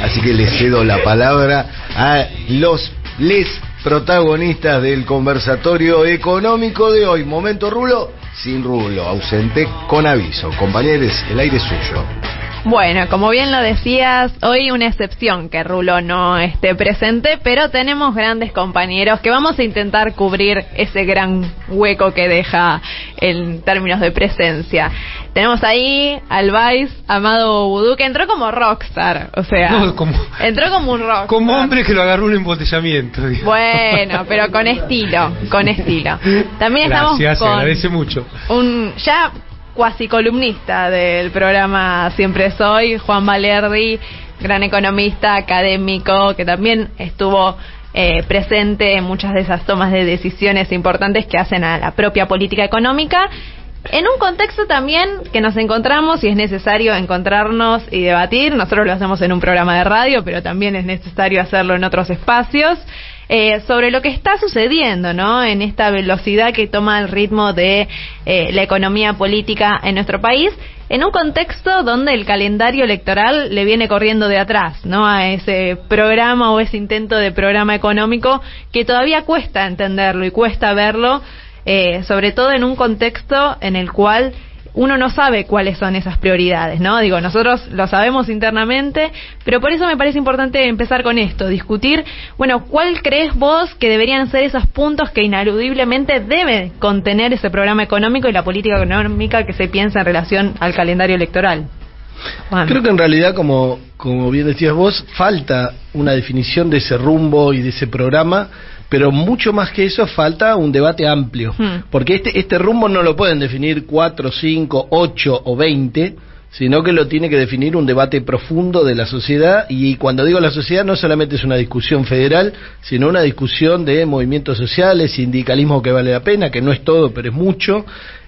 Así que les cedo la palabra a les protagonistas del conversatorio económico de hoy. Momento Rulo, sin Rulo, ausente con aviso. Compañeros, el aire es suyo. Bueno, como bien lo decías, hoy una excepción que Rulo no esté presente, pero tenemos grandes compañeros que vamos a intentar cubrir ese gran hueco que deja en términos de presencia. Tenemos ahí al Vice, Amado Vudú, que entró como rockstar, o sea, entró como un rockstar. Como hombre que lo agarró un embotellamiento. Digamos. Bueno, pero con estilo. También Gracias, estamos con... se agradece mucho. Ya cuasi columnista del programa Siempre Soy, Juan Valerdi, gran economista, académico, que también estuvo presente en muchas de esas tomas de decisiones importantes que hacen a la propia política económica, en un contexto también que nos encontramos y es necesario encontrarnos y debatir. Nosotros lo hacemos en un programa de radio, pero también es necesario hacerlo en otros espacios, sobre lo que está sucediendo, ¿no? En esta velocidad que toma el ritmo de la economía política en nuestro país, en un contexto donde el calendario electoral le viene corriendo de atrás, ¿no? A ese programa o ese intento de programa económico que todavía cuesta entenderlo y cuesta verlo, sobre todo en un contexto en el cual uno no sabe cuáles son esas prioridades, ¿no? Digo, nosotros lo sabemos internamente, pero por eso me parece importante empezar con esto, discutir, bueno, ¿cuál crees vos que deberían ser esos puntos que ineludiblemente debe contener ese programa económico y la política económica que se piensa en relación al calendario electoral? Juan. Creo que en realidad, como bien decías vos, falta una definición de ese rumbo y de ese programa, pero mucho más que eso falta un debate amplio, porque este rumbo no lo pueden definir 4, 5, 8 o 20, sino que lo tiene que definir un debate profundo de la sociedad, y cuando digo la sociedad no solamente es una discusión federal, sino una discusión de movimientos sociales, sindicalismo que vale la pena, que no es todo, pero es mucho,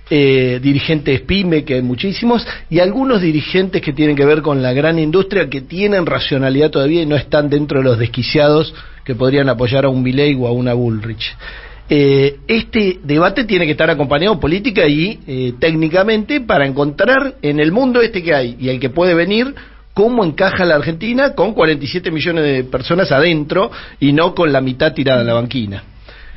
dirigentes PYME, que hay muchísimos, y algunos dirigentes que tienen que ver con la gran industria, que tienen racionalidad todavía y no están dentro de los desquiciados que podrían apoyar a un Milei o a una Bullrich. Este debate tiene que estar acompañado política y técnicamente para encontrar en el mundo que hay y el que puede venir cómo encaja la Argentina con 47 millones de personas adentro y no con la mitad tirada a la banquina.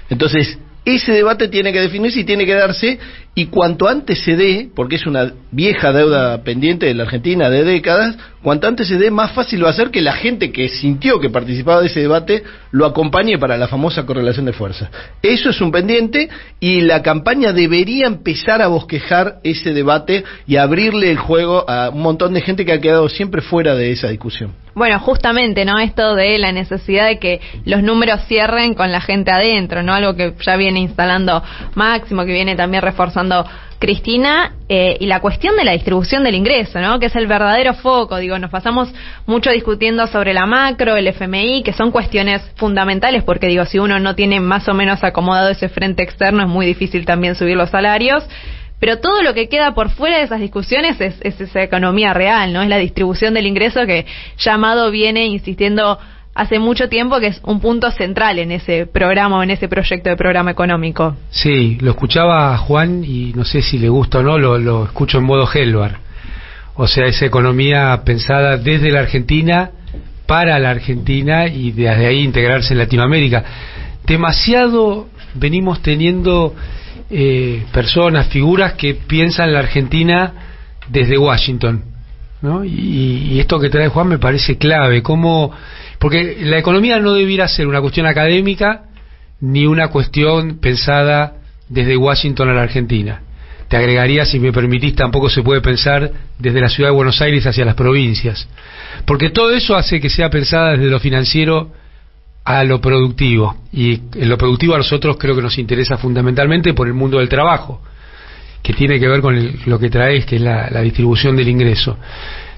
Entonces, ese debate tiene que definirse y tiene que darse, y cuanto antes se dé, porque es una vieja deuda pendiente de la Argentina de décadas, cuanto antes se dé, más fácil va a ser que la gente que sintió que participaba de ese debate lo acompañe para la famosa correlación de fuerzas. Eso es un pendiente, y la campaña debería empezar a bosquejar ese debate y abrirle el juego a un montón de gente que ha quedado siempre fuera de esa discusión. Bueno, justamente, ¿no? Esto de la necesidad de que los números cierren con la gente adentro, ¿no? Algo que ya viene instalando Máximo, que viene también reforzando Cristina, y la cuestión de la distribución del ingreso, ¿no? Que es el verdadero foco. Digo, nos pasamos mucho discutiendo sobre la macro, el FMI, que son cuestiones fundamentales, porque digo, si uno no tiene más o menos acomodado ese frente externo, es muy difícil también subir los salarios. Pero todo lo que queda por fuera de esas discusiones es esa economía real, ¿no? Es la distribución del ingreso que Amado viene insistiendo hace mucho tiempo que es un punto central en ese programa o en ese proyecto de programa económico. Sí, lo escuchaba a Juan y no sé si le gusta o no, lo escucho en modo Helvar. O sea, esa economía pensada desde la Argentina, para la Argentina y desde ahí integrarse en Latinoamérica. Demasiado venimos teniendo personas, figuras que piensan la Argentina desde Washington, ¿no? Y esto que trae Juan me parece clave, porque la economía no debiera ser una cuestión académica ni una cuestión pensada desde Washington a la Argentina. Te agregaría, si me permitís, tampoco se puede pensar desde la ciudad de Buenos Aires hacia las provincias, porque todo eso hace que sea pensada desde lo financiero a lo productivo, y en lo productivo a nosotros creo que nos interesa fundamentalmente por el mundo del trabajo, que tiene que ver con lo que traes, que es la distribución del ingreso.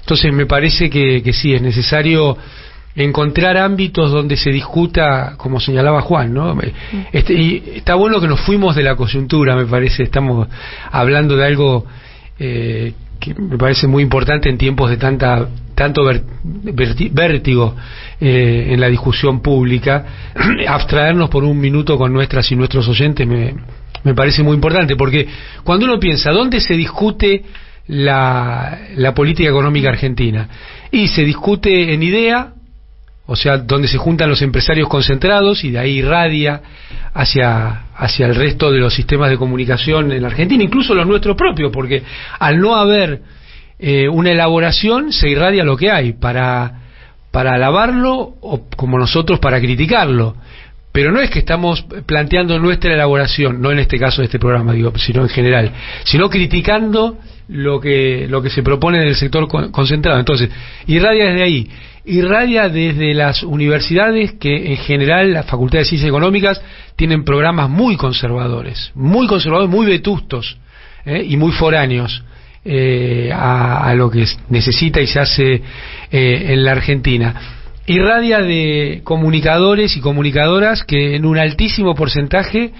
Entonces me parece que sí, es necesario encontrar ámbitos donde se discuta, como señalaba Juan, ¿no? Y está bueno que nos fuimos de la coyuntura, me parece, estamos hablando de algo que me parece muy importante en tiempos de tanto vértigo en la discusión pública. Abstraernos por un minuto con nuestras y nuestros oyentes me parece muy importante, porque cuando uno piensa dónde se discute la política económica argentina. Y se discute en idea, o sea, donde se juntan los empresarios concentrados y de ahí irradia hacia el resto de los sistemas de comunicación en la Argentina, incluso los nuestros propios, porque al no haber una elaboración se irradia lo que hay para alabarlo o como nosotros para criticarlo. Pero no es que estamos planteando nuestra elaboración, no en este caso de este programa, digo, sino en general, sino criticando lo que se propone del sector concentrado. Entonces, irradia desde ahí, irradia desde las universidades que en general, las facultades de ciencias económicas, tienen programas muy conservadores, muy vetustos y muy foráneos a lo que necesita y se hace en la Argentina. Irradia de comunicadores y comunicadoras que en un altísimo porcentaje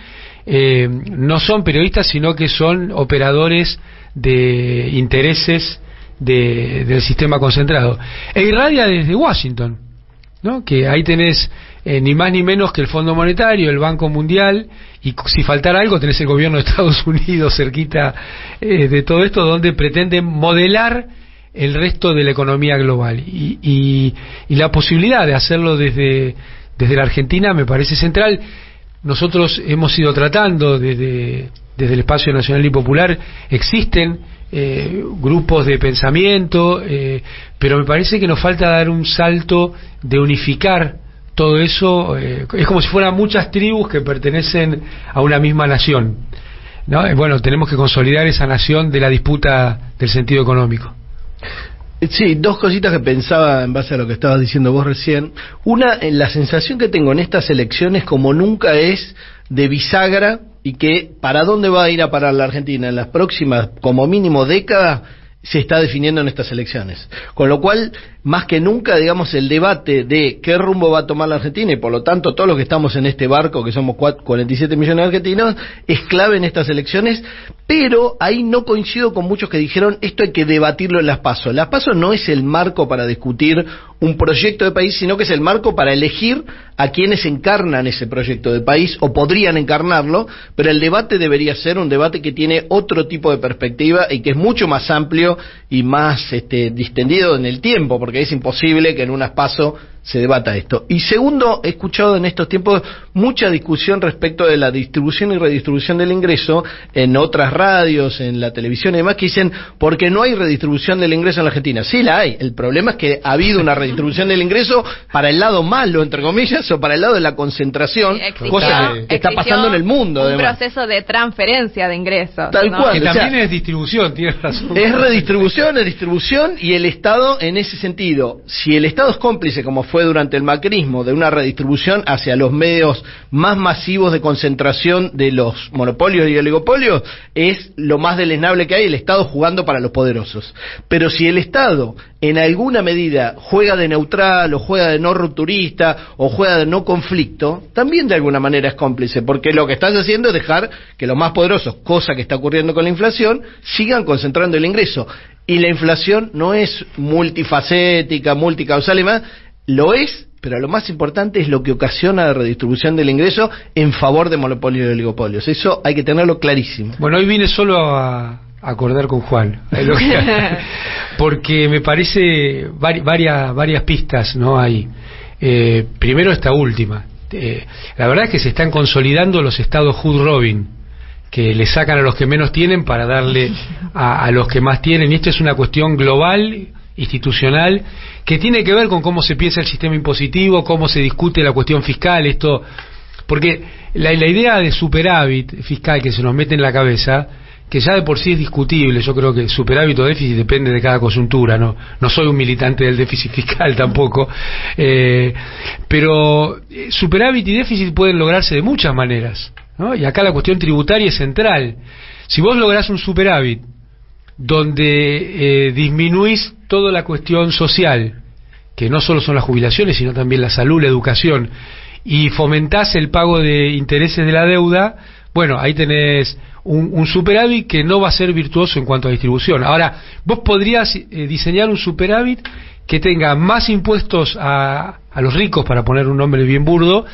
no son periodistas, sino que son operadores de intereses del sistema concentrado. E irradia desde Washington, ¿no? Que ahí tenés ni más ni menos que el Fondo Monetario, el Banco Mundial, y si faltara algo tenés el gobierno de Estados Unidos cerquita de todo esto, donde pretenden modelar el resto de la economía global, y la posibilidad de hacerlo desde la Argentina me parece central. Nosotros hemos ido tratando desde el Espacio Nacional y Popular, existen grupos de pensamiento, pero me parece que nos falta dar un salto de unificar todo eso. Es como si fueran muchas tribus que pertenecen a una misma nación, ¿no? Bueno, tenemos que consolidar esa nación de la disputa del sentido económico. Sí, dos cositas que pensaba en base a lo que estabas diciendo vos recién. Una, la sensación que tengo en estas elecciones como nunca es de bisagra, y que para dónde va a ir a parar la Argentina en las próximas, como mínimo, décadas, se está definiendo en estas elecciones. Con lo cual, más que nunca, digamos, el debate de qué rumbo va a tomar la Argentina, y por lo tanto todos los que estamos en este barco, que somos 47 millones de argentinos, es clave en estas elecciones. Pero ahí no coincido con muchos que dijeron esto hay que debatirlo en las PASO. Las PASO no es el marco para discutir un proyecto de país, sino que es el marco para elegir a quienes encarnan ese proyecto de país o podrían encarnarlo, pero el debate debería ser un debate que tiene otro tipo de perspectiva y que es mucho más amplio y más distendido en el tiempo, porque es imposible que en unas PASO se debata esto. Y segundo, he escuchado en estos tiempos mucha discusión respecto de la distribución y redistribución del ingreso en otras radios, en la televisión y demás, que dicen, porque no hay redistribución del ingreso en la Argentina. Sí la hay, el problema es que ha habido una redistribución del ingreso para el lado malo, entre comillas, o para el lado de la concentración, cosa que está pasando en el mundo. Un proceso de transferencia de ingresos. Tal cual. Que también es distribución, tienes razón. Es distribución, y el Estado en ese sentido, si el Estado es cómplice, como fue durante el macrismo, de una redistribución hacia los medios más masivos de concentración de los monopolios y oligopolios, es lo más deleznable que hay, el Estado jugando para los poderosos. Pero si el Estado en alguna medida juega de neutral, o juega de no rupturista, o juega de no conflicto, también de alguna manera es cómplice, porque lo que estás haciendo es dejar que los más poderosos, cosa que está ocurriendo con la inflación, sigan concentrando el ingreso. Y la inflación no es multifacética, multicausal y más, lo es, pero lo más importante es lo que ocasiona la redistribución del ingreso en favor de monopolios y oligopolios. Eso hay que tenerlo clarísimo. Bueno, hoy vine solo a acordar con Juan, porque me parece varias pistas, ¿no? Ahí. Primero esta última. La verdad es que se están consolidando los estados Hood Robin, que le sacan a los que menos tienen para darle a los que más tienen, y esto es una cuestión global, institucional, que tiene que ver con cómo se piensa el sistema impositivo, cómo se discute la cuestión fiscal, esto, porque la idea de superávit fiscal que se nos mete en la cabeza, que ya de por sí es discutible, yo creo que superávit o déficit depende de cada coyuntura, no soy un militante del déficit fiscal tampoco, pero superávit y déficit pueden lograrse de muchas maneras, ¿no? Y acá la cuestión tributaria es central. Si vos lográs un superávit donde disminuís toda la cuestión social, que no solo son las jubilaciones, sino también la salud, la educación, y fomentás el pago de intereses de la deuda, bueno, ahí tenés un superávit que no va a ser virtuoso en cuanto a distribución. Ahora, vos podrías diseñar un superávit que tenga más impuestos a los ricos, para poner un nombre bien burdo,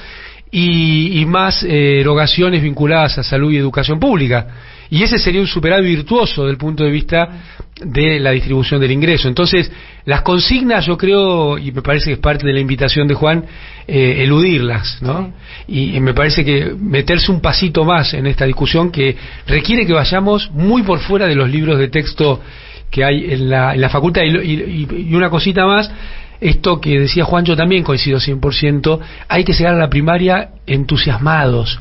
y más erogaciones vinculadas a salud y educación pública. y ese sería un superávit virtuoso del punto de vista de la distribución del ingreso. Entonces, las consignas, yo creo, y me parece que es parte de la invitación de Juan, eludirlas, ¿no? Y me parece que meterse un pasito más en esta discusión que requiere que vayamos muy por fuera de los libros de texto que hay en la facultad. Y una cosita más, esto que decía Juan, yo también coincido 100%, hay que llegar a la primaria entusiasmados,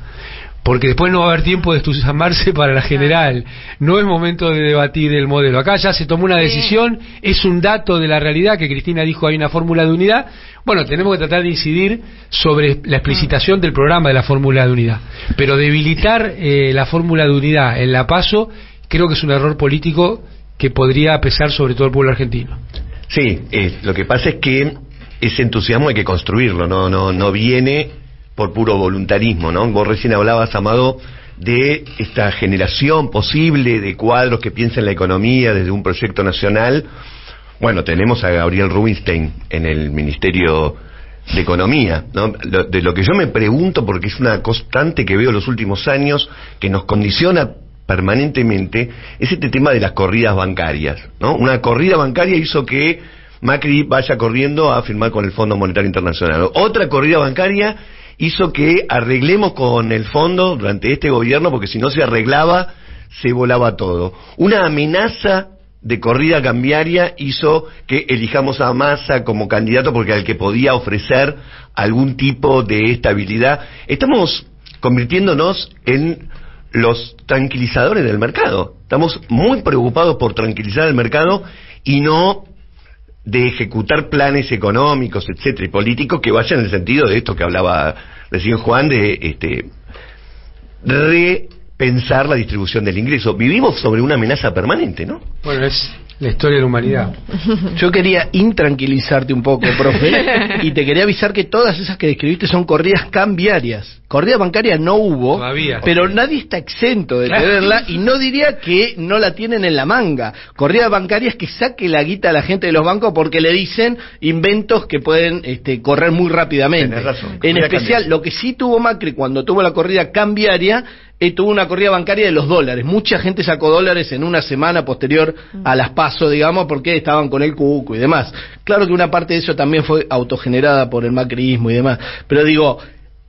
porque después no va a haber tiempo de entusiasmarse para la general. No es momento de debatir el modelo. Acá ya se tomó una decisión, es un dato de la realidad, que Cristina dijo hay una fórmula de unidad. Bueno, tenemos que tratar de incidir sobre la explicitación del programa de la fórmula de unidad. Pero debilitar la fórmula de unidad en la PASO, creo que es un error político que podría pesar sobre todo el pueblo argentino. Sí, lo que pasa es que ese entusiasmo hay que construirlo, no viene por puro voluntarismo, ¿no? Vos recién hablabas, Amado, de esta generación posible de cuadros que piensan la economía desde un proyecto nacional. Bueno, tenemos a Gabriel Rubinstein en el Ministerio de Economía, ¿no? De lo que yo me pregunto, porque es una constante que veo en los últimos años, que nos condiciona permanentemente, es este tema de las corridas bancarias, ¿no? Una corrida bancaria hizo que Macri vaya corriendo a firmar con el Fondo Monetario Internacional. Otra corrida bancaria hizo que arreglemos con el fondo durante este gobierno, porque si no se arreglaba, se volaba todo. Una amenaza de corrida cambiaria hizo que elijamos a Massa como candidato, porque al que podía ofrecer algún tipo de estabilidad. Estamos convirtiéndonos en los tranquilizadores del mercado. Estamos muy preocupados por tranquilizar el mercado y no de ejecutar planes económicos, etcétera, y políticos que vayan en el sentido de esto que hablaba recién Juan, de repensar la distribución del ingreso. Vivimos sobre una amenaza permanente, ¿no? Bueno, es la historia de la humanidad. Yo quería intranquilizarte un poco, profe, y te quería avisar que todas esas que describiste son corridas cambiarias. Corrida bancaria no hubo, todavía, pero nadie está exento de tenerla, y no diría que no la tienen en la manga. Corrida bancaria es que saque la guita a la gente de los bancos porque le dicen inventos que pueden correr muy rápidamente. Tenés razón. En especial, lo que sí tuvo Macri cuando tuvo la corrida cambiaria, tuvo una corrida bancaria de los dólares. Mucha gente sacó dólares en una semana posterior a las PASO, digamos, porque estaban con el cuco y demás. Claro que una parte de eso también fue autogenerada por el macrismo y demás, pero digo,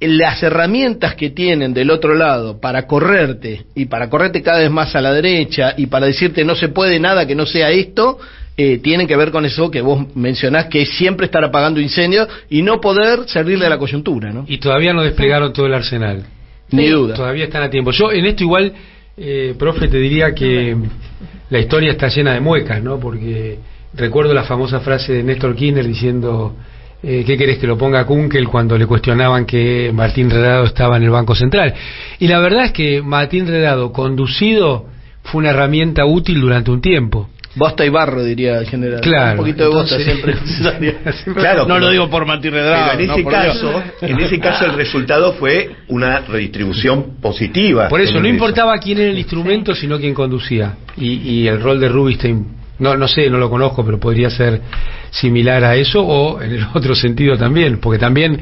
las herramientas que tienen del otro lado para correrte, y para correrte cada vez más a la derecha, y para decirte no se puede nada que no sea esto, tienen que ver con eso que vos mencionás, que es siempre estar apagando incendios y no poder salir de la coyuntura, ¿no? Y todavía no desplegaron todo el arsenal. Ni duda. Todavía están a tiempo. Yo en esto igual, profe, te diría que la historia está llena de muecas, ¿no? Porque recuerdo la famosa frase de Néstor Kirchner diciendo ¿qué querés que lo ponga a Kunkel? Cuando le cuestionaban que Martín Redado estaba en el Banco Central. Y la verdad es que Martín Redado conducido fue una herramienta útil durante un tiempo. Bosta y barro, diría el general. Claro. Un poquito de bosta siempre es necesario. Claro, no lo digo por Martín Redrado. Pero en ese caso el resultado fue una redistribución positiva. Por eso, no importaba quién era el instrumento, sino quién conducía. Y el rol de Rubinstein, no sé, no lo conozco, pero podría ser similar a eso, o en el otro sentido también, porque también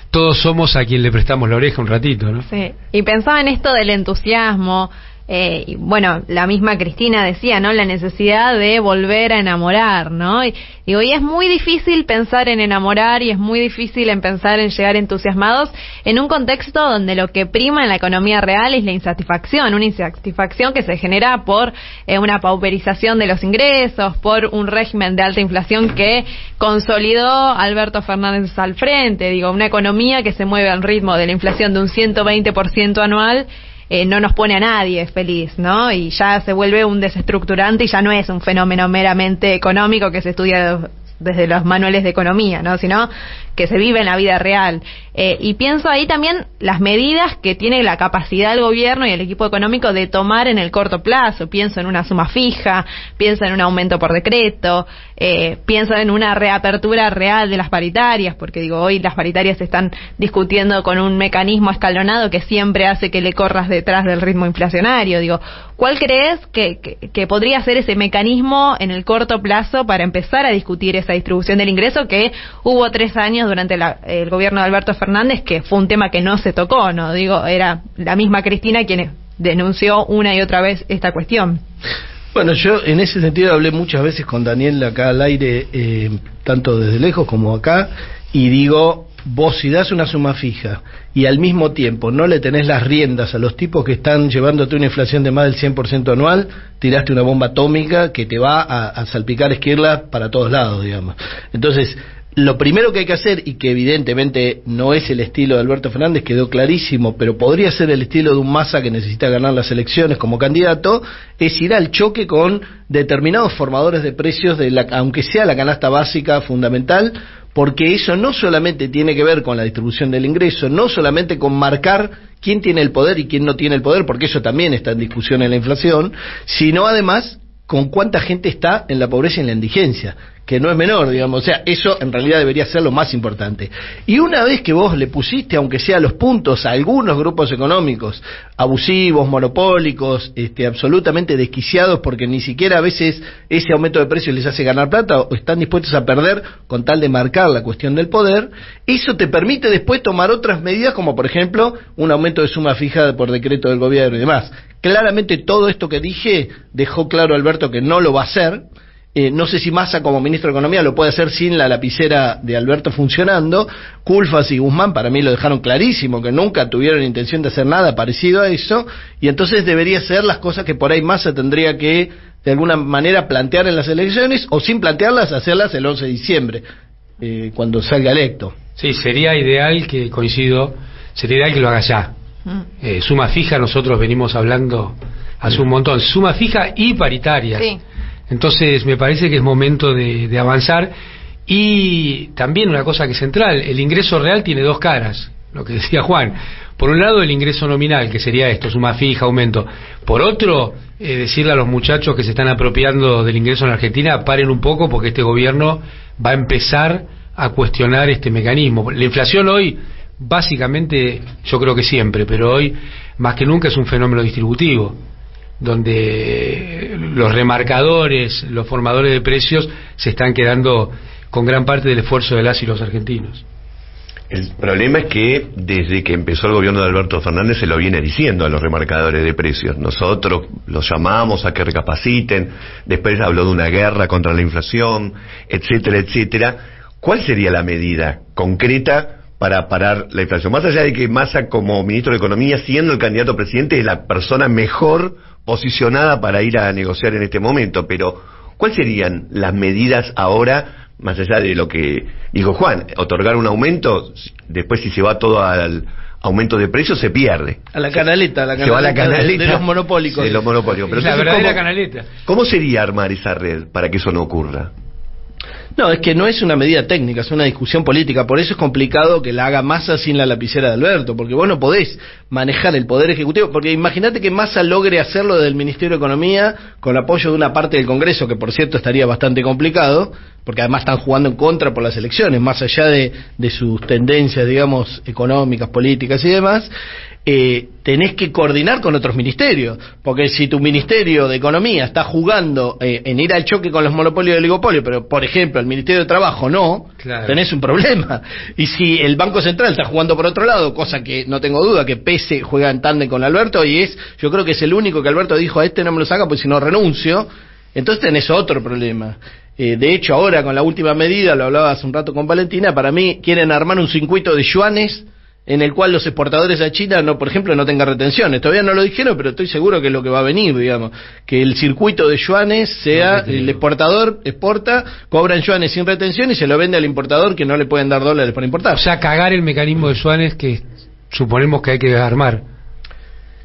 todos somos a quien le prestamos la oreja un ratito, ¿no? Sí, y pensaba en esto del entusiasmo. Y bueno, la misma Cristina decía, ¿no? La necesidad de volver a enamorar, ¿no? Y digo, y es muy difícil pensar en enamorar y es muy difícil en pensar en llegar entusiasmados en un contexto donde lo que prima en la economía real es la insatisfacción, una insatisfacción que se genera por una pauperización de los ingresos, por un régimen de alta inflación que consolidó Alberto Fernández al frente. Digo, una economía que se mueve al ritmo de la inflación de un 120% anual. No nos pone a nadie feliz, ¿no? Y ya se vuelve un desestructurante y ya no es un fenómeno meramente económico que se estudia desde los manuales de economía, ¿no? Sino que se vive en la vida real. Y pienso ahí también las medidas que tiene la capacidad del gobierno y el equipo económico de tomar en el corto plazo. Pienso en una suma fija, pienso en un aumento por decreto, pienso en una reapertura real de las paritarias, porque digo, hoy las paritarias se están discutiendo con un mecanismo escalonado que siempre hace que le corras detrás del ritmo inflacionario. Digo, ¿cuál crees que podría ser ese mecanismo en el corto plazo para empezar a discutir esa distribución del ingreso que hubo 3 años durante el gobierno de Alberto Fernández, que fue un tema que no se tocó, ¿no? Digo, era la misma Cristina quien denunció una y otra vez esta cuestión. Bueno, yo en ese sentido hablé muchas veces con Daniel acá al aire, tanto desde lejos como acá, y digo, vos si das una suma fija y al mismo tiempo no le tenés las riendas a los tipos que están llevándote una inflación de más del 100% anual, tiraste una bomba atómica que te va a salpicar esquirlas para todos lados, digamos. Entonces, lo primero que hay que hacer, y que evidentemente no es el estilo de Alberto Fernández, quedó clarísimo, pero podría ser el estilo de un Massa que necesita ganar las elecciones como candidato, es ir al choque con determinados formadores de precios, aunque sea la canasta básica fundamental, porque eso no solamente tiene que ver con la distribución del ingreso, no solamente con marcar quién tiene el poder y quién no tiene el poder, porque eso también está en discusión en la inflación, sino además con cuánta gente está en la pobreza y en la indigencia, que no es menor, digamos, o sea, eso en realidad debería ser lo más importante. Y una vez que vos le pusiste, aunque sea los puntos, a algunos grupos económicos abusivos, monopólicos, absolutamente desquiciados, porque ni siquiera a veces ese aumento de precios les hace ganar plata, o están dispuestos a perder con tal de marcar la cuestión del poder, eso te permite después tomar otras medidas, como por ejemplo, un aumento de suma fija por decreto del gobierno y demás. Claramente todo esto que dije dejó claro Alberto que no lo va a hacer. No sé si Massa como ministro de Economía lo puede hacer sin la lapicera de Alberto funcionando. Culfas y Guzmán para mí lo dejaron clarísimo, que nunca tuvieron intención de hacer nada parecido a eso, y entonces debería ser las cosas que por ahí Massa tendría que de alguna manera plantear en las elecciones, o sin plantearlas, hacerlas el 11 de diciembre, cuando salga electo. Sí, sería ideal que lo haga ya. Suma fija, nosotros venimos hablando hace un montón, suma fija y paritarias. Sí. Entonces me parece que es momento de avanzar. Y también una cosa que es central, el ingreso real tiene dos caras, lo que decía Juan. Por un lado el ingreso nominal, que sería esto, suma fija, aumento. Por otro, decirle a los muchachos que se están apropiando del ingreso en Argentina, paren un poco, porque este gobierno va a empezar a cuestionar este mecanismo. La inflación hoy, básicamente, yo creo que siempre, pero hoy más que nunca es un fenómeno distributivo, donde los remarcadores, los formadores de precios se están quedando con gran parte del esfuerzo de las y los argentinos. El problema es que desde que empezó el gobierno de Alberto Fernández se lo viene diciendo a los remarcadores de precios. Nosotros los llamamos a que recapaciten, después habló de una guerra contra la inflación, etcétera, etcétera. ¿Cuál sería la medida concreta para parar la inflación? Más allá de que Massa, como ministro de Economía, siendo el candidato a presidente, es la persona mejor posicionada para ir a negociar en este momento, pero ¿cuáles serían las medidas ahora, más allá de lo que dijo Juan? Otorgar un aumento, después si se va todo al aumento de precios se pierde. A la canaleta, se va a la canaleta de los monopólicos. De los monopólicos. Pero la verdadera canaleta. ¿Cómo sería armar esa red para que eso no ocurra? No, es que no es una medida técnica, es una discusión política. Por eso es complicado que la haga Massa sin la lapicera de Alberto, porque vos no podés manejar el poder ejecutivo, porque imagínate que Massa logre hacerlo desde el Ministerio de Economía con apoyo de una parte del Congreso, que por cierto estaría bastante complicado, porque además están jugando en contra por las elecciones, más allá de sus tendencias, digamos, económicas, políticas y demás. Tenés que coordinar con otros ministerios, porque si tu Ministerio de Economía está jugando en ir al choque con los monopolios y oligopolios, pero por ejemplo el Ministerio de Trabajo no, claro, tenés un problema. Y si el Banco Central está jugando por otro lado, cosa que no tengo duda que Pese juega en tándem con Alberto, y yo creo que es el único que Alberto dijo, a este no me lo saca, pues si no renuncio, entonces tenés otro problema. De hecho ahora con la última medida, lo hablaba hace un rato con Valentina, para mí quieren armar un circuito de yuanes en el cual los exportadores a China, no, por ejemplo, no tengan retenciones. Todavía no lo dijeron, pero estoy seguro que es lo que va a venir, digamos. Que el circuito de yuanes sea, el exportador exporta, cobra en yuanes sin retención y se lo vende al importador, que no le pueden dar dólares para importar. O sea, cagar el mecanismo de yuanes que suponemos que hay que armar.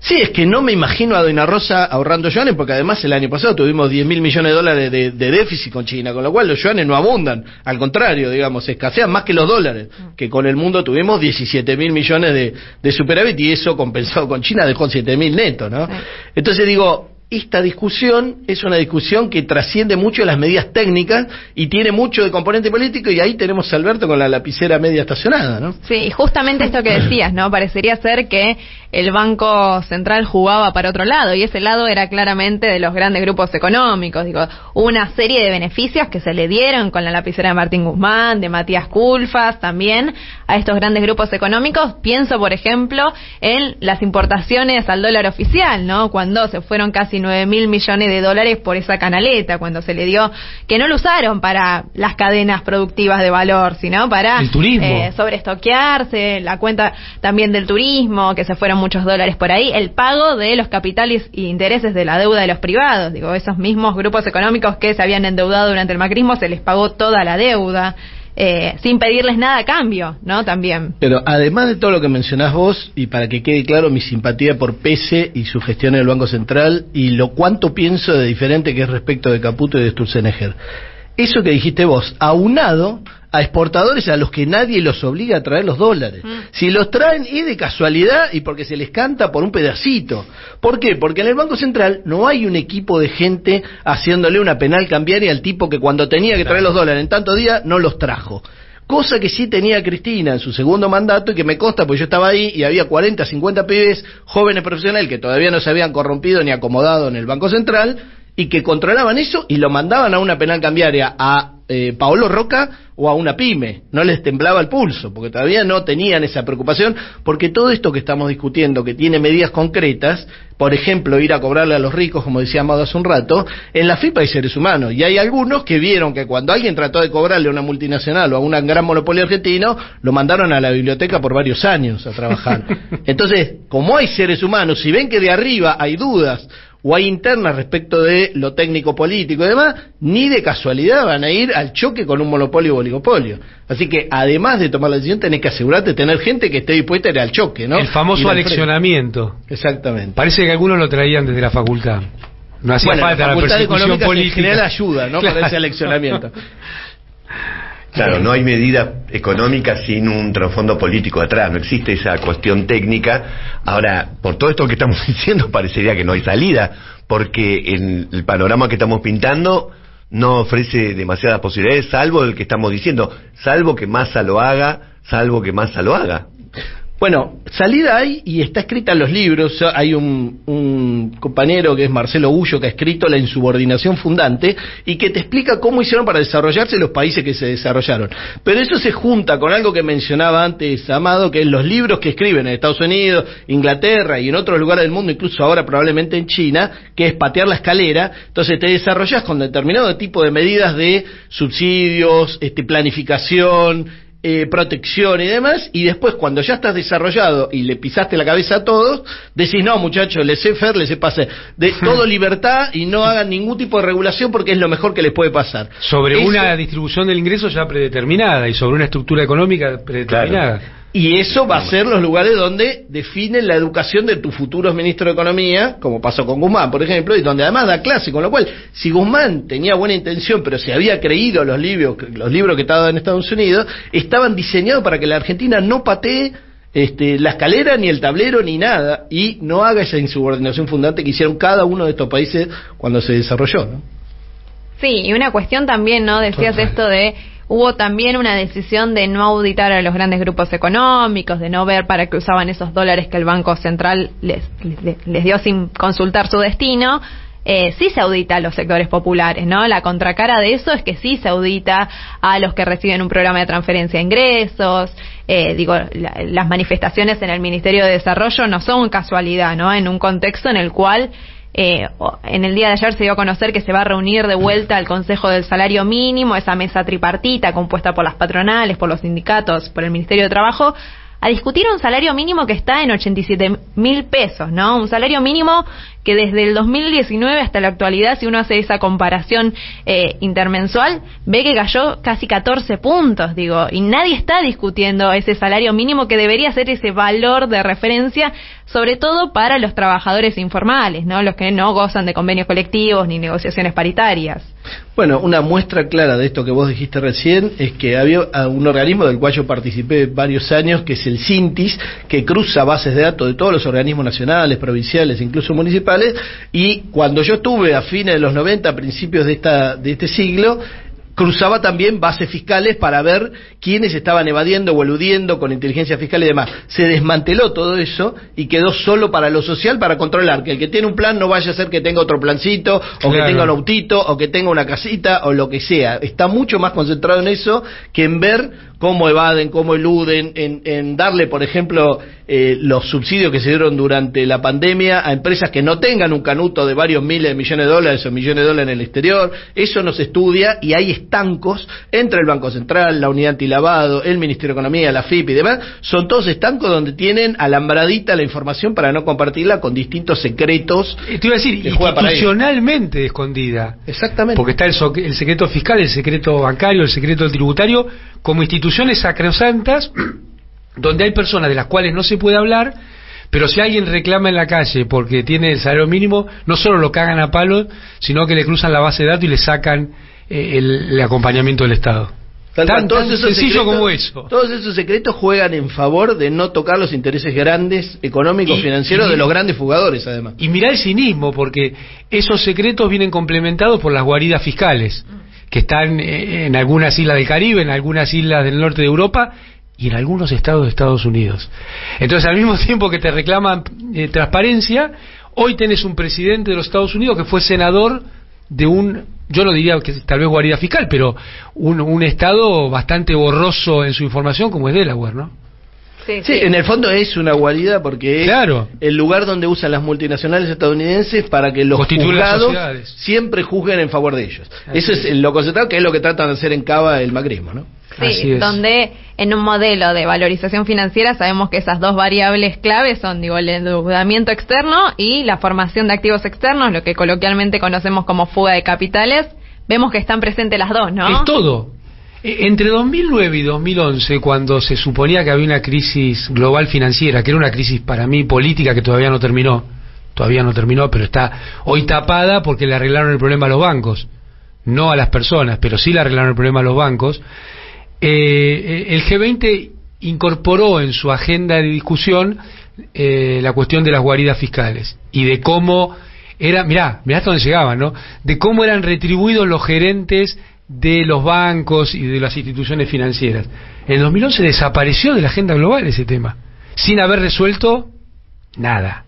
Sí, es que no me imagino a Doña Rosa ahorrando yuanes, porque además el año pasado tuvimos 10.000 millones de dólares de déficit con China, con lo cual los yuanes no abundan, al contrario, digamos, escasean más que los dólares, que con el mundo tuvimos 17.000 millones de superávit, y eso compensado con China dejó 7.000 netos, ¿no? Entonces digo, esta discusión es una discusión que trasciende mucho las medidas técnicas y tiene mucho de componente político, y ahí tenemos a Alberto con la lapicera media estacionada, ¿no? Sí, y justamente esto que decías, ¿no? Parecería ser que el Banco Central jugaba para otro lado, y ese lado era claramente de los grandes grupos económicos. Digo, hubo una serie de beneficios que se le dieron con la lapicera de Martín Guzmán, de Matías Culfas, también a estos grandes grupos económicos. Pienso, por ejemplo, en las importaciones al dólar oficial, ¿no? Cuando se fueron casi 9.000 millones de dólares por esa canaleta, cuando se le dio, que no lo usaron para las cadenas productivas de valor, sino para el turismo, sobreestoquearse, la cuenta también del turismo, que se fueron muchos dólares por ahí, el pago de los capitales e intereses de la deuda de los privados. Digo, esos mismos grupos económicos que se habían endeudado durante el macrismo, se les pagó toda la deuda. Sin pedirles nada a cambio, ¿no? También. Pero además de todo lo que mencionás vos, y para que quede claro mi simpatía por Pese y su gestión en el Banco Central, y lo cuánto pienso de diferente que es respecto de Caputo y de Sturzenegger, eso que dijiste vos, aunado a exportadores a los que nadie los obliga a traer los dólares. Si los traen es de casualidad y porque se les canta por un pedacito. ¿Por qué? Porque en el Banco Central no hay un equipo de gente haciéndole una penal cambiaria al tipo que cuando tenía que traer los dólares en tantos días no los trajo. Cosa que sí tenía Cristina en su segundo mandato, y que me consta porque yo estaba ahí y había 40, 50 pibes jóvenes profesionales que todavía no se habían corrompido ni acomodado en el Banco Central, y que controlaban eso y lo mandaban a una penal cambiaria a Paolo Roca o a una pyme. No les temblaba el pulso, porque todavía no tenían esa preocupación, porque todo esto que estamos discutiendo, que tiene medidas concretas, por ejemplo, ir a cobrarle a los ricos, como decía Amado hace un rato, en la FIPA hay seres humanos, y hay algunos que vieron que cuando alguien trató de cobrarle a una multinacional o a un gran monopolio argentino, lo mandaron a la biblioteca por varios años a trabajar. Entonces, como hay seres humanos, si ven que de arriba hay dudas o hay internas respecto de lo técnico político y demás, ni de casualidad van a ir al choque con un monopolio o oligopolio. Así que además de tomar la decisión, tenés que asegurarte de tener gente que esté dispuesta a ir al choque, ¿no? El famoso aleccionamiento. Exactamente. Parece que algunos lo traían desde la facultad. No hacía falta la persecución política. En general ayuda, ¿no? Claro. Para ese aleccionamiento. Claro, no hay medida económica sin un trasfondo político atrás, no existe esa cuestión técnica. Ahora, por todo esto que estamos diciendo, parecería que no hay salida, porque en el panorama que estamos pintando no ofrece demasiadas posibilidades, salvo el que estamos diciendo, salvo que Massa lo haga. Bueno, salida hay y está escrita en los libros. Hay un compañero que es Marcelo Gullo que ha escrito La insubordinación fundante y que te explica cómo hicieron para desarrollarse los países que se desarrollaron. Pero eso se junta con algo que mencionaba antes Amado, que es los libros que escriben en Estados Unidos, Inglaterra y en otros lugares del mundo, incluso ahora probablemente en China, que es patear la escalera. Entonces te desarrollas con determinado tipo de medidas de subsidios, planificación, protección y demás, y después cuando ya estás desarrollado y le pisaste la cabeza a todos, decís, no muchachos, laissez-faire, laissez-passer, de todo libertad y no hagan ningún tipo de regulación porque es lo mejor que les puede pasar. Sobre una distribución del ingreso ya predeterminada y sobre una estructura económica predeterminada. Claro. Y eso va a ser los lugares donde definen la educación de tus futuros ministros de Economía, como pasó con Guzmán, por ejemplo, y donde además da clase, con lo cual, si Guzmán tenía buena intención, pero se había creído los libros que estaban en Estados Unidos, estaban diseñados para que la Argentina no patee la escalera, ni el tablero, ni nada, y no haga esa insubordinación fundante que hicieron cada uno de estos países cuando se desarrolló, ¿no? Sí, y una cuestión también, ¿no? Decías esto de... Hubo también una decisión de no auditar a los grandes grupos económicos, de no ver para qué usaban esos dólares que el Banco Central les dio sin consultar su destino. Sí se audita a los sectores populares, ¿no? La contracara de eso es que sí se audita a los que reciben un programa de transferencia de ingresos. Las manifestaciones en el Ministerio de Desarrollo no son casualidad, ¿no? En un contexto en el cual... en el día de ayer se dio a conocer que se va a reunir de vuelta el Consejo del Salario Mínimo, esa mesa tripartita compuesta por las patronales, por los sindicatos, por el Ministerio de Trabajo, a discutir un salario mínimo que está en 87.000 pesos, ¿no? Un salario mínimo que desde el 2019 hasta la actualidad, si uno hace esa comparación intermensual, ve que cayó casi 14 puntos, y nadie está discutiendo ese salario mínimo que debería ser ese valor de referencia, sobre todo para los trabajadores informales, ¿no? Los que no gozan de convenios colectivos ni negociaciones paritarias. Bueno, una muestra clara de esto que vos dijiste recién es que había un organismo del cual yo participé varios años, que es el CINTIS, que cruza bases de datos de todos los organismos nacionales, provinciales, incluso municipales, actuales, y cuando yo estuve a fines de los 90, a principios de este siglo, cruzaba también bases fiscales para ver quiénes estaban evadiendo o eludiendo con inteligencia fiscal y demás. Se desmanteló todo eso y quedó solo para lo social, para controlar que el que tiene un plan no vaya a ser que tenga otro plancito, o que tenga un autito, o que tenga una casita, o lo que sea. Está mucho más concentrado en eso que en ver cómo evaden, cómo eluden, en darle, por ejemplo, los subsidios que se dieron durante la pandemia a empresas que no tengan un canuto de varios miles de millones de dólares o millones de dólares en el exterior. Eso no se estudia, y hay estancos entre el Banco Central, la Unidad Antilavado, el Ministerio de Economía, la FIP y demás. Son todos estancos donde tienen alambradita la información para no compartirla con distintos secretos. Te iba a decir, institucionalmente escondida. Exactamente. Porque está el secreto fiscal, el secreto bancario, el secreto tributario, como instituciones sacrosantas, donde hay personas de las cuales no se puede hablar, pero si alguien reclama en la calle porque tiene el salario mínimo, no solo lo cagan a palos, sino que le cruzan la base de datos y le sacan el acompañamiento del Estado. Tan sencillo como eso. Todos esos secretos juegan en favor de no tocar los intereses grandes, económicos, financieros, de los grandes fugadores, además. Y mirá el cinismo, porque esos secretos vienen complementados por las guaridas fiscales, que están en algunas islas del Caribe, en algunas islas del norte de Europa y en algunos estados de Estados Unidos. Entonces, al mismo tiempo que te reclaman transparencia, hoy tenés un presidente de los Estados Unidos que fue senador de yo no diría que tal vez guarida fiscal, pero un estado bastante borroso en su información, como es Delaware, ¿no? Sí, en el fondo es una guarida, porque es el lugar donde usan las multinacionales estadounidenses para que los juzgados siempre juzguen en favor de ellos. Eso es lo concentrado, que es lo que tratan de hacer en Cava el macrismo, ¿no? Sí, donde en un modelo de valorización financiera sabemos que esas dos variables claves son, el endeudamiento externo y la formación de activos externos, lo que coloquialmente conocemos como fuga de capitales. Vemos que están presentes las dos, ¿no? Es todo. Entre 2009 y 2011, cuando se suponía que había una crisis global financiera, que era una crisis para mí política que todavía no terminó, pero está hoy tapada porque le arreglaron el problema a los bancos, no a las personas, pero sí le arreglaron el problema a los bancos. El G20 incorporó en su agenda de discusión la cuestión de las guaridas fiscales y de cómo mirá hasta dónde llegaban, ¿no? De cómo eran retribuidos los gerentes de los bancos y de las instituciones financieras. En 2011 desapareció de la agenda global ese tema, sin haber resuelto nada.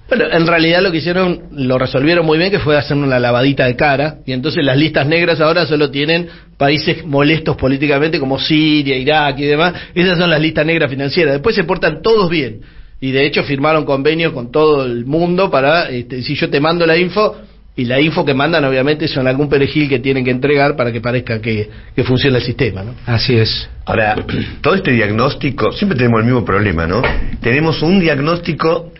Bueno, en realidad lo que hicieron, lo resolvieron muy bien, que fue hacer una lavadita de cara, y entonces las listas negras ahora solo tienen países molestos políticamente como Siria, Irak y demás. Esas son las listas negras financieras. Después se portan todos bien, y de hecho firmaron convenios con todo el mundo para, si yo te mando la info, y la info que mandan obviamente son algún perejil que tienen que entregar para que parezca que funciona el sistema, ¿no? Así es. Ahora, todo este diagnóstico, siempre tenemos el mismo problema, ¿no? Tenemos un diagnóstico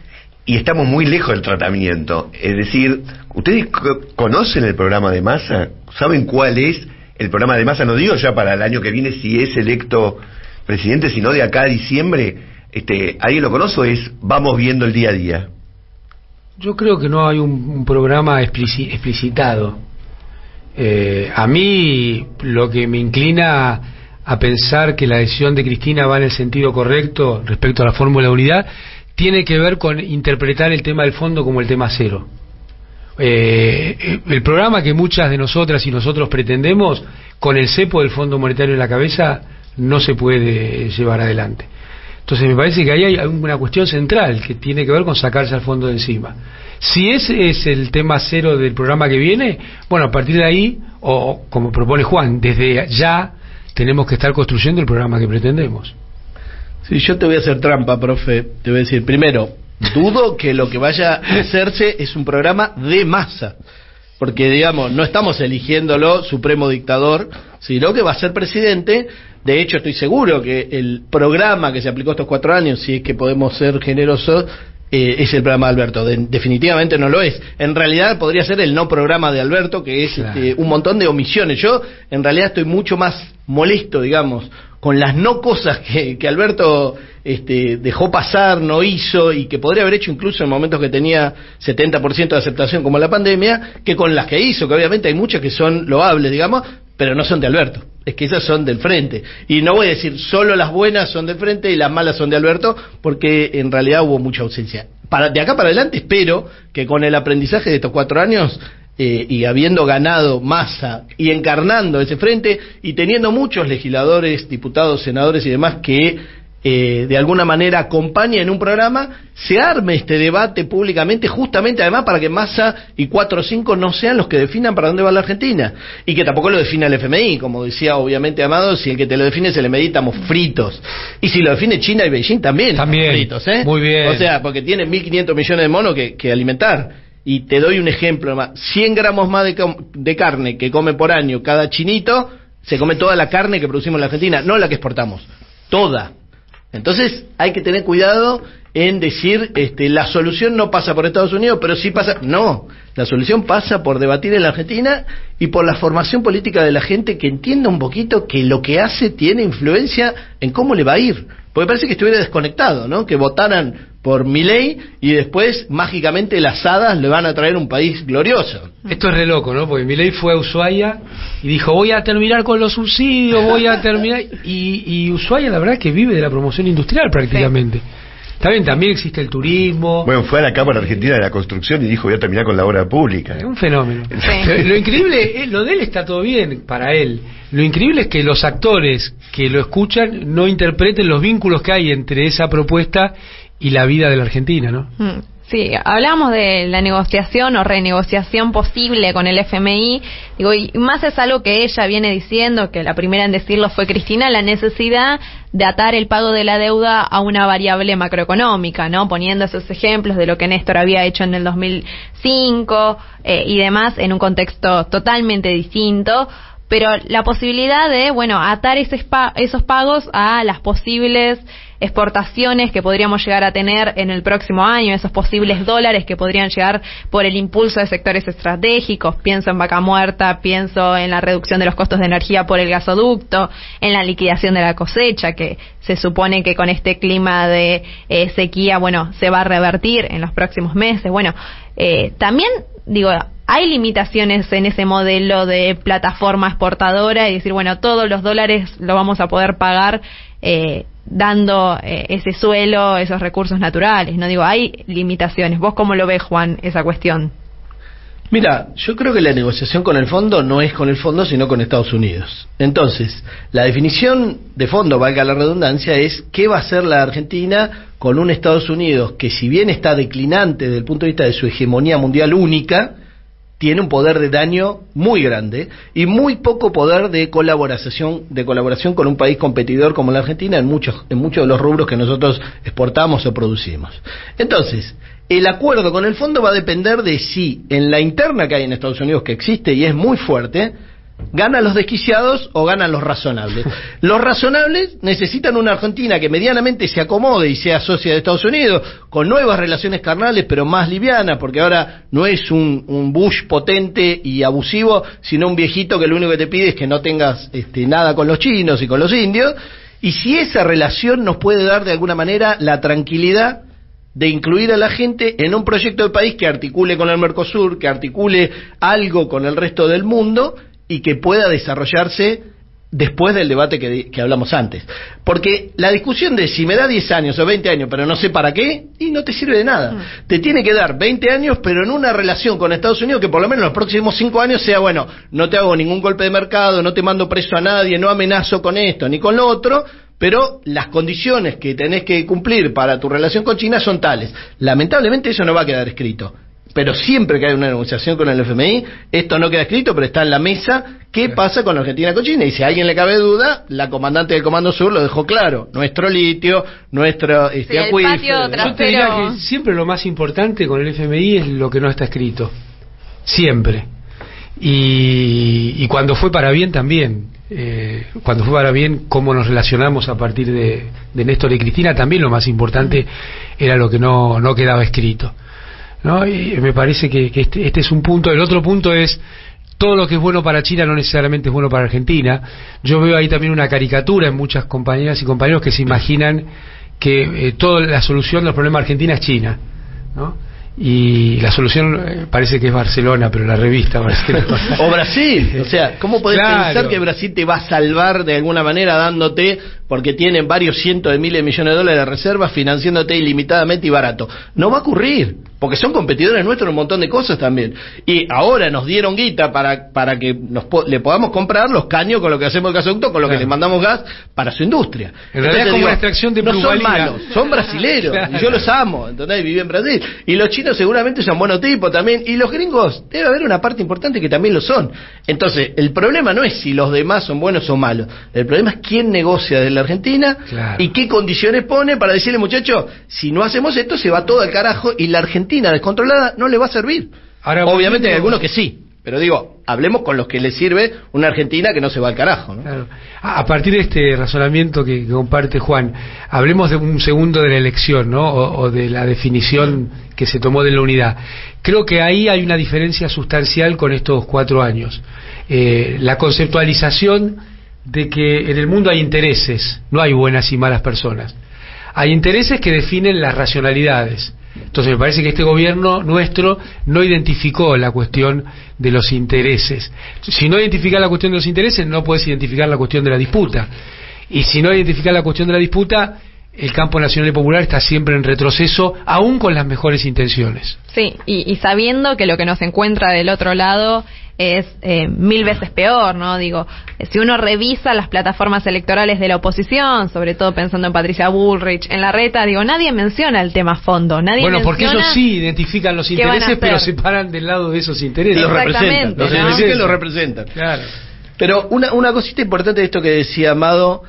y estamos muy lejos del tratamiento. Es decir, ¿ustedes conocen el programa de Massa? ¿Saben cuál es el programa de Massa? No digo ya para el año que viene si es electo presidente, sino de acá a diciembre. ¿Alguien lo conoce o es vamos viendo el día a día? Yo creo que no hay un programa explicitado. A mí lo que me inclina a pensar que la decisión de Cristina va en el sentido correcto respecto a la fórmula de unidad tiene que ver con interpretar el tema del fondo como el tema cero. El programa que muchas de nosotras y nosotros pretendemos, con el cepo del Fondo Monetario en la cabeza, no se puede llevar adelante. Entonces me parece que ahí hay una cuestión central que tiene que ver con sacarse al fondo de encima. Si ese es el tema cero del programa que viene, bueno, a partir de ahí, o como propone Juan, desde ya tenemos que estar construyendo el programa que pretendemos. Sí, yo te voy a hacer trampa, profe. Te voy a decir, primero, dudo que lo que vaya a hacerse es un programa de Massa, porque, digamos, no estamos eligiéndolo supremo dictador, sino que va a ser presidente. De hecho, estoy seguro que el programa que se aplicó estos 4 años, si es que podemos ser generosos, es el programa de Alberto. Definitivamente no lo es. En realidad podría ser el no programa de Alberto, que es un montón de omisiones. Yo, en realidad, estoy mucho más molesto, digamos, con las no cosas que Alberto dejó pasar, no hizo, y que podría haber hecho incluso en momentos que tenía 70% de aceptación, como la pandemia, que con las que hizo, que obviamente hay muchas que son loables, digamos, pero no son de Alberto. Es que esas son del frente. Y no voy a decir solo las buenas son del frente y las malas son de Alberto, porque en realidad hubo mucha ausencia. de acá para adelante espero que con el aprendizaje de estos 4 años y habiendo ganado Massa y encarnando ese frente y teniendo muchos legisladores, diputados, senadores y demás que de alguna manera acompañen un programa, se arme este debate públicamente, justamente además para que Massa y 4 o 5 no sean los que definan para dónde va la Argentina, y que tampoco lo defina el FMI, como decía obviamente Amado, si el que te lo define se le medita, estamos fritos, y si lo define China y Beijing también fritos, muy bien, o sea, porque tienen 1.500 millones de monos que alimentar. Y te doy un ejemplo más, 100 gramos más de carne que come por año cada chinito, se come toda la carne que producimos en la Argentina, no la que exportamos, toda. Entonces hay que tener cuidado en decir la solución no pasa por Estados Unidos, pero sí pasa. No, la solución pasa por debatir en la Argentina y por la formación política de la gente que entienda un poquito que lo que hace tiene influencia en cómo le va a ir. Porque parece que estuviera desconectado, ¿no? Que votaran por Milei y después mágicamente las hadas le van a traer un país glorioso. Esto es re loco, ¿no? Porque Milei fue a Ushuaia y dijo, voy a terminar con los subsidios, voy a terminar... Y Ushuaia la verdad es que vive de la promoción industrial prácticamente. Sí. Está bien, también existe el turismo. Bueno, fue a la Cámara Argentina de la Construcción y dijo, voy a terminar con la obra pública. Es un fenómeno. Sí. Lo increíble, lo de él está todo bien para él. Lo increíble es que los actores que lo escuchan no interpreten los vínculos que hay entre esa propuesta y la vida de la Argentina, ¿no? Sí, hablamos de la negociación o renegociación posible con el FMI, digo, y más es algo que ella viene diciendo, que la primera en decirlo fue Cristina, la necesidad de atar el pago de la deuda a una variable macroeconómica, ¿no? Poniendo esos ejemplos de lo que Néstor había hecho en el 2005 y demás en un contexto totalmente distinto. Pero la posibilidad de, atar esos pagos a las posibles exportaciones que podríamos llegar a tener en el próximo año, esos posibles dólares que podrían llegar por el impulso de sectores estratégicos, pienso en Vaca Muerta, pienso en la reducción de los costos de energía por el gasoducto, en la liquidación de la cosecha, que se supone que con este clima de sequía, se va a revertir en los próximos meses. También, hay limitaciones en ese modelo de plataforma exportadora y decir, todos los dólares lo vamos a poder pagar dando ese suelo, esos recursos naturales, ¿no? Hay limitaciones. ¿Vos cómo lo ves, Juan, esa cuestión? Mira, yo creo que la negociación con el fondo no es con el fondo, sino con Estados Unidos. Entonces, la definición de fondo, valga la redundancia, es qué va a hacer la Argentina con un Estados Unidos que, si bien está declinante desde el punto de vista de su hegemonía mundial única, tiene un poder de daño muy grande y muy poco poder de colaboración con un país competidor como la Argentina en muchos de los rubros que nosotros exportamos o producimos. Entonces, el acuerdo con el fondo va a depender de si en la interna que hay en Estados Unidos, que existe y es muy fuerte, ganan los desquiciados o ganan los razonables. Los razonables necesitan una Argentina que medianamente se acomode y sea socia de Estados Unidos, con nuevas relaciones carnales pero más livianas, porque ahora no es un Bush potente y abusivo, sino un viejito que lo único que te pide es que no tengas nada con los chinos y con los indios. Y si esa relación nos puede dar de alguna manera la tranquilidad de incluir a la gente en un proyecto de país que articule con el Mercosur, que articule algo con el resto del mundo y que pueda desarrollarse después del debate que hablamos antes. Porque la discusión de si me da 10 años o 20 años, pero no sé para qué, y no te sirve de nada. Te tiene que dar 20 años, pero en una relación con Estados Unidos que por lo menos en los próximos 5 años sea, no te hago ningún golpe de mercado, no te mando preso a nadie, no amenazo con esto ni con lo otro, pero las condiciones que tenés que cumplir para tu relación con China son tales. Lamentablemente eso no va a quedar escrito. Pero siempre que hay una negociación con el FMI, esto no queda escrito, pero está en la mesa. ¿Qué pasa con Argentina y con China? Y si a alguien le cabe duda, la comandante del Comando Sur lo dejó claro. Nuestro litio, nuestro acuífero. Yo te diría que siempre lo más importante con el FMI es lo que no está escrito. Siempre. Y cuando fue para bien también. Cuando fue para bien, cómo nos relacionamos a partir de Néstor y Cristina, también lo más importante era lo que no quedaba escrito, ¿no? Y me parece que este es un punto. El otro punto es todo lo que es bueno para China no necesariamente es bueno para Argentina. Yo veo ahí también una caricatura en muchas compañeras y compañeros que se imaginan que toda la solución de los problemas de Argentina es China, ¿no? Y la solución parece que es Barcelona, pero la revista o Brasil. O sea, ¿cómo podés pensar que Brasil te va a salvar de alguna manera dándote porque tienen varios cientos de miles de millones de dólares de reservas financiándote ilimitadamente y barato. No va a ocurrir, porque son competidores nuestros en un montón de cosas también. Y ahora nos dieron guita para que le podamos comprar los caños con lo que hacemos el gasoducto, con lo que les mandamos gas para su industria. En realidad es como una extracción de plusvalía. No son malos, son brasileros, Claro. y yo los amo, ¿entendés? Viví en Brasil. Y los chinos seguramente son buenos tipos también, y los gringos debe haber una parte importante que también lo son. Entonces, el problema no es si los demás son buenos o malos, el problema es quién negocia desde la Argentina, Claro. y qué condiciones pone para decirle, muchachos, si no hacemos esto se va todo al carajo, y la Argentina descontrolada no le va a servir. Ahora, obviamente hay volviendo- algunos que sí, pero digo, hablemos con los que les sirve una Argentina que no se va al carajo, ¿no? Claro. A partir de este razonamiento que comparte Juan, hablemos de un segundo de la elección, ¿no? O de la definición que se tomó de la unidad. Creo que ahí hay una diferencia sustancial con estos 4 años. La conceptualización de que en el mundo hay intereses, no hay buenas y malas personas. Hay intereses que definen las racionalidades. Entonces me parece que este gobierno nuestro no identificó la cuestión de los intereses. Si no identificas la cuestión de los intereses, no puedes identificar la cuestión de la disputa. Y si no identificas la cuestión de la disputa, el campo nacional y popular está siempre en retroceso, aún con las mejores intenciones. Sí, y sabiendo que lo que nos encuentra del otro lado es 1000 veces peor, ¿no? Digo, si uno revisa las plataformas electorales de la oposición, sobre todo pensando en Patricia Bullrich, en Larreta, digo, nadie menciona el tema fondo, nadie Bueno, porque menciona ellos sí identifican los qué van a intereses, pero se hacer. paran del lado de esos intereses. Los representan, Exactamente, los ¿no? identifican y los representan. Claro. Pero una cosita importante de esto que decía Amado,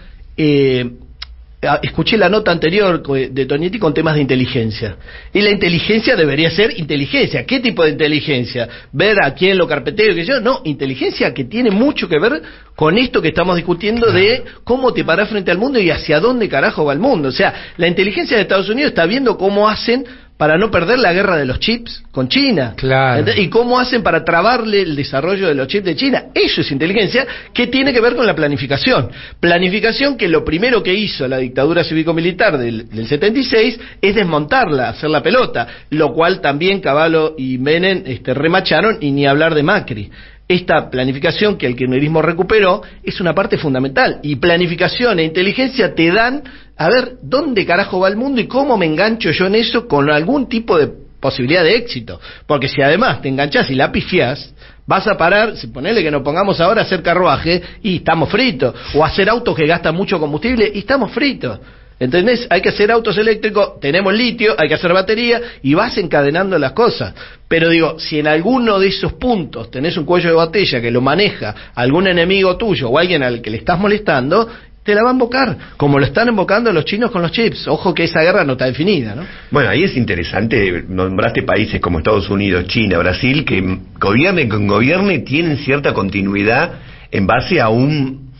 escuché la nota anterior de Tonietti con temas de inteligencia. Y la inteligencia debería ser inteligencia. ¿Qué tipo de inteligencia? Ver a quién lo carpeteo, que yo. No, inteligencia que tiene mucho que ver con esto que estamos discutiendo de cómo te parás frente al mundo y hacia dónde carajo va el mundo. O sea, la inteligencia de Estados Unidos está viendo cómo hacen para no perder la guerra de los chips con China. Claro. ¿Y cómo hacen para trabarle el desarrollo de los chips de China? Eso es inteligencia que tiene que ver con la planificación. Planificación que lo primero que hizo la dictadura cívico-militar del 76 es desmontarla, hacer la pelota, lo cual también Cavallo y Menem remacharon, y ni hablar de Macri. Esta planificación que el kirchnerismo recuperó es una parte fundamental, y planificación e inteligencia te dan a ver dónde carajo va el mundo y cómo me engancho yo en eso con algún tipo de posibilidad de éxito, porque si además te enganchás y la pifiás, vas a parar, si ponele que nos pongamos ahora a hacer carruaje y estamos fritos, o hacer autos que gastan mucho combustible y estamos fritos. ¿Entendés? Hay que hacer autos eléctricos, tenemos litio, hay que hacer batería, y vas encadenando las cosas. Pero digo, si en alguno de esos puntos tenés un cuello de botella que lo maneja algún enemigo tuyo o alguien al que le estás molestando, te la va a invocar, como lo están invocando los chinos con los chips. Ojo que esa guerra no está definida, ¿no? Bueno, ahí es interesante, nombraste países como Estados Unidos, China, Brasil, que gobierne con gobierne tienen cierta continuidad en base a un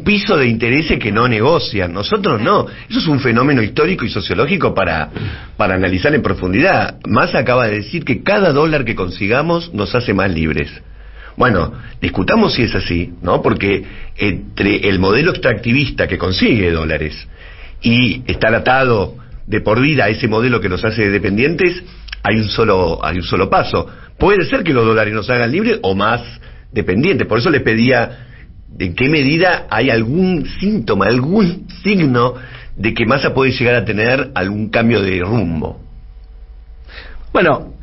piso de intereses que no negocian. Nosotros no. Eso es un fenómeno histórico y sociológico para analizar en profundidad. Massa acaba de decir que cada dólar que consigamos nos hace más libres. Bueno, discutamos si es así, ¿no? Porque entre el modelo extractivista que consigue dólares y estar atado de por vida a ese modelo que nos hace dependientes, hay un solo paso. Puede ser que los dólares nos hagan libres o más dependientes. Por eso les pedía ¿en qué medida hay algún síntoma, algún signo de que Massa puede llegar a tener algún cambio de rumbo? Bueno,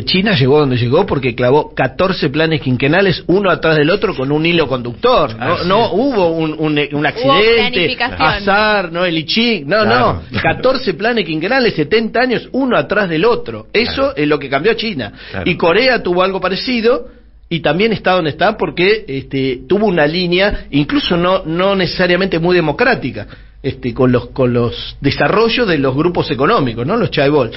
China llegó donde llegó porque clavó 14 planes quinquenales uno atrás del otro con un hilo conductor. No hubo un accidente, azar, no el ICHIC, no. 14 planes quinquenales, 70 años, uno atrás del otro. Eso es lo que cambió a China. Y Corea tuvo algo parecido. Y también está donde está porque tuvo una línea, incluso no necesariamente muy democrática, con los desarrollos de los grupos económicos, ¿no? Los chaebol.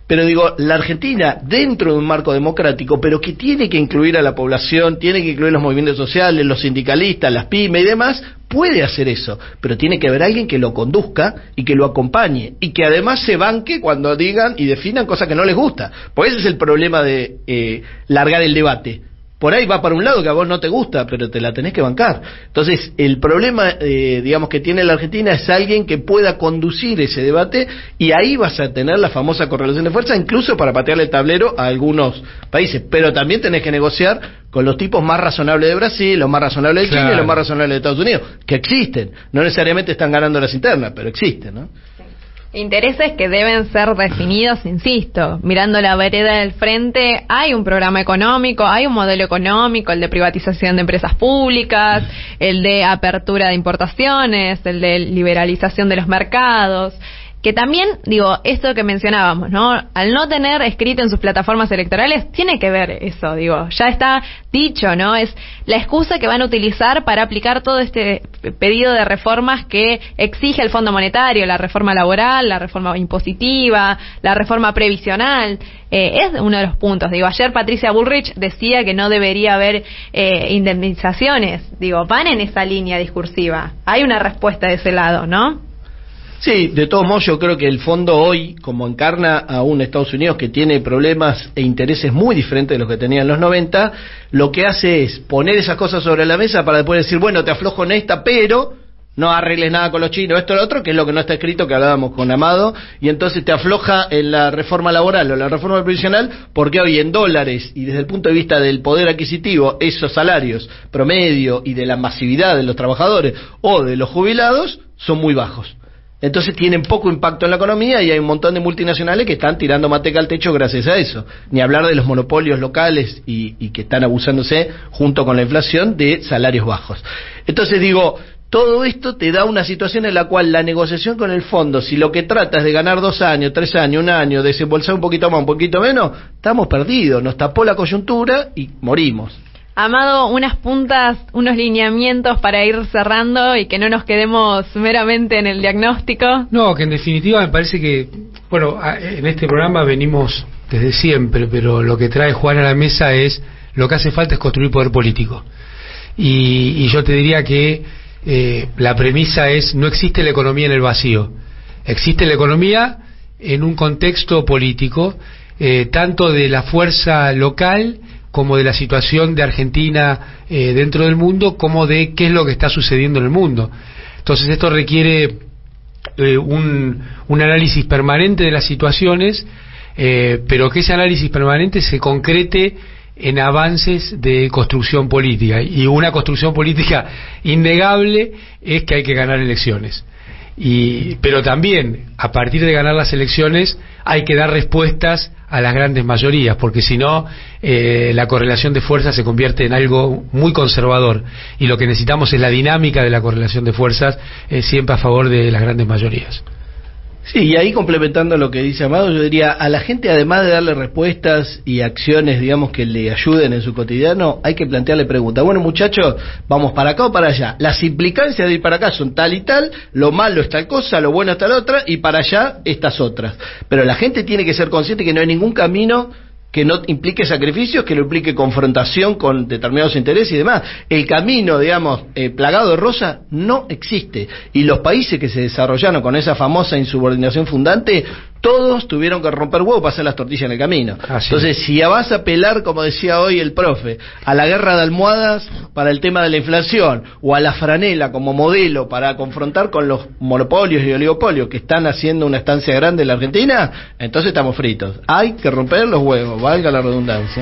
Pero digo, la Argentina, dentro de un marco democrático, pero que tiene que incluir a la población, tiene que incluir los movimientos sociales, los sindicalistas, las pymes y demás, puede hacer eso, pero tiene que haber alguien que lo conduzca y que lo acompañe, y que además se banque cuando digan y definan cosas que no les gusta. Pues ese es el problema de largar el debate. por ahí va para un lado que a vos no te gusta, pero te la tenés que bancar. Entonces, el problema, digamos, que tiene la Argentina es alguien que pueda conducir ese debate, y ahí vas a tener la famosa correlación de fuerza, incluso para patearle el tablero a algunos países. Pero también tenés que negociar con los tipos más razonables de Brasil, los más razonables de Chile y los más razonables de Estados Unidos, que existen. No necesariamente están ganando las internas, pero existen, ¿no? Intereses que deben ser definidos, insisto, mirando la vereda del frente. Hay un programa económico, hay un modelo económico, el de privatización de empresas públicas, el de apertura de importaciones, el de liberalización de los mercados, que también, digo, esto que mencionábamos, ¿no? Al no tener escrito en sus plataformas electorales, tiene que ver eso, digo, ya está dicho, ¿no? Es la excusa que van a utilizar para aplicar todo este pedido de reformas que exige el Fondo Monetario, la reforma laboral, la reforma impositiva, la reforma previsional. Es uno de los puntos. Digo, ayer Patricia Bullrich decía que no debería haber indemnizaciones. Digo, van en esa línea discursiva. Hay una respuesta de ese lado, ¿no? Sí, de todos modos yo creo que el fondo hoy, como encarna a un Estados Unidos que tiene problemas e intereses muy diferentes de los que tenía en los 90, lo que hace es poner esas cosas sobre la mesa para después decir, bueno, te aflojo en esta, pero no arregles nada con los chinos, esto o lo otro, que es lo que no está escrito, que hablábamos con Amado, y entonces te afloja en la reforma laboral o la reforma previsional, porque hoy en dólares y desde el punto de vista del poder adquisitivo, esos salarios promedio y de la masividad de los trabajadores o de los jubilados son muy bajos. Entonces tienen poco impacto en la economía y hay un montón de multinacionales que están tirando manteca al techo gracias a eso. Ni hablar de los monopolios locales y que están abusándose junto con la inflación de salarios bajos. Entonces digo, todo esto te da una situación en la cual la negociación con el fondo, si lo que trata es de ganar 2 años, 3 años, 1 año, desembolsar un poquito más, un poquito menos, estamos perdidos, nos tapó la coyuntura y morimos. Amado, unas puntas, unos lineamientos para ir cerrando y que no nos quedemos meramente en el diagnóstico. No, que en definitiva me parece que, bueno, en este programa venimos desde siempre, pero lo que trae Juan a la mesa es, lo que hace falta es construir poder político. Y yo te diría que la premisa es, no existe la economía en el vacío, existe la economía en un contexto político, tanto de la fuerza local como de la situación de Argentina dentro del mundo, como de qué es lo que está sucediendo en el mundo. Entonces esto requiere un análisis permanente de las situaciones, pero que ese análisis permanente se concrete en avances de construcción política. Y una construcción política innegable es que hay que ganar elecciones. Pero también, a partir de ganar las elecciones, hay que dar respuestas a las grandes mayorías, porque si no, la correlación de fuerzas se convierte en algo muy conservador, y lo que necesitamos es la dinámica de la correlación de fuerzas, siempre a favor de las grandes mayorías. Sí, y ahí complementando lo que dice Amado, yo diría, a la gente, además de darle respuestas y acciones, digamos, que le ayuden en su cotidiano, hay que plantearle preguntas. Bueno, muchachos, ¿vamos para acá o para allá? Las implicancias de ir para acá son tal y tal, lo malo es tal cosa, lo bueno es tal otra, y para allá estas otras. Pero la gente tiene que ser consciente que no hay ningún camino que no implique sacrificios, que no implique confrontación con determinados intereses y demás. El camino, digamos, plagado de rosa no existe. Y los países que se desarrollaron con esa famosa insubordinación fundante, todos tuvieron que romper huevos para hacer las tortillas en el camino. Entonces, si vas a apelar, como decía hoy el profe, a la guerra de almohadas para el tema de la inflación, o a la franela como modelo para confrontar con los monopolios y oligopolios que están haciendo una estancia grande en la Argentina, entonces estamos fritos. Hay que romper los huevos, valga la redundancia.